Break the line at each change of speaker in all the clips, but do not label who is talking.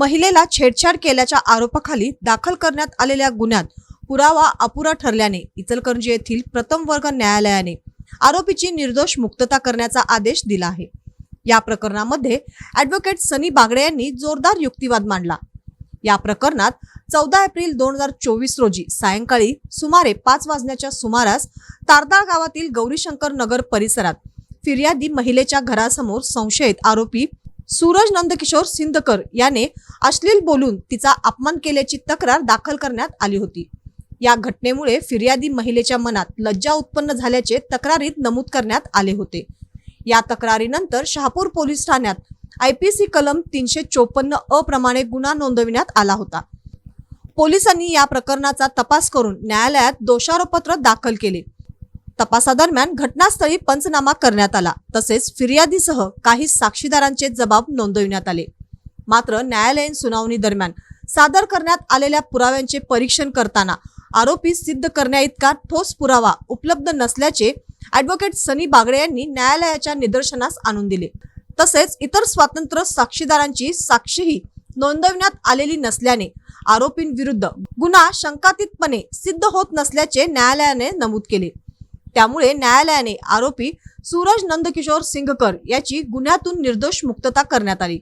महिलेला छेडछाड केल्याच्या आरोपाखाली दाखल करण्यात आलेल्या गुन्ह्यात पुरावा अपुरा ठरल्याने इचलकरंजी येथील प्रथम वर्ग न्यायालयाने आरोपीची निर्दोष मुक्तता करण्याचा आदेश दिला आहे। या प्रकरणामध्ये ॲडव्होकेट सनी बागडे यांनी जोरदार युक्तिवाद मांडला। या प्रकरणात 14 एप्रिल 2024 रोजी सायंकाळी सुमारे 5 वाजण्याच्या सुमारास तारदाळ गावातील गौरीशंकर नगर परिसरात फिर्यादी महिलेच्या घरासमोर संशयित आरोपी सूरज नंदकिशोर सिंदकर याने अश्लील बोलून तिचा अपमान केल्याची तक्रार दाखल करण्यात आली होती। या घटनेमुळे फिर्यादी महिलेच्या मनात लज्जा उत्पन्न झाल्याचे तक्रारीत नमूद करण्यात आले होते। या तक्रारीनंतर शहापूर पोलीस ठाण्यात IPC कलम 354 अ प्रमाणे गुन्हा नोंदविण्यात आला होता। पोलिसांनी या प्रकरणाचा तपास करून न्यायालयात दोषारोपपत्र दाखल केले। तपासादरम्यान घटनास्थळी पंचनामा करण्यात आला, तसेच फिर्यादीसह काही साक्षीदारांचे जबाब नोंदविण्यात आले। मात्र न्यायालयीन सुनावणी दरम्यान सादर करण्यात आलेल्या पुराव्यांचे परीक्षण करताना आरोपी सिद्ध करण्याइतका ठोस पुरावा उपलब्ध नसल्याचे ॲडव्होकेट सनी बागडे यांनी न्यायालयाच्या निदर्शनास आणून दिले। तसेच इतर स्वतंत्र साक्षीदारांची साक्षीही नोंदविण्यात आलेली नसल्याने आरोपींविरुद्ध गुन्हा शंकातीतपणे सिद्ध होत नसल्याचे न्यायालयाने नमूद केले। त्यामुळे न्यायालयाने आरोपी सूरज नंदकिशोर सिंगकर याची गुन्ह्यातून निर्दोष मुक्तता करण्यात आली।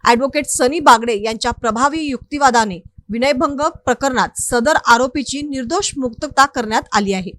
ॲडव्होकेट सनी बागडे यांच्या प्रभावी युक्तिवादाने विनयभंग प्रकरणात सदर आरोपीची निर्दोष मुक्तता करण्यात आली आहे।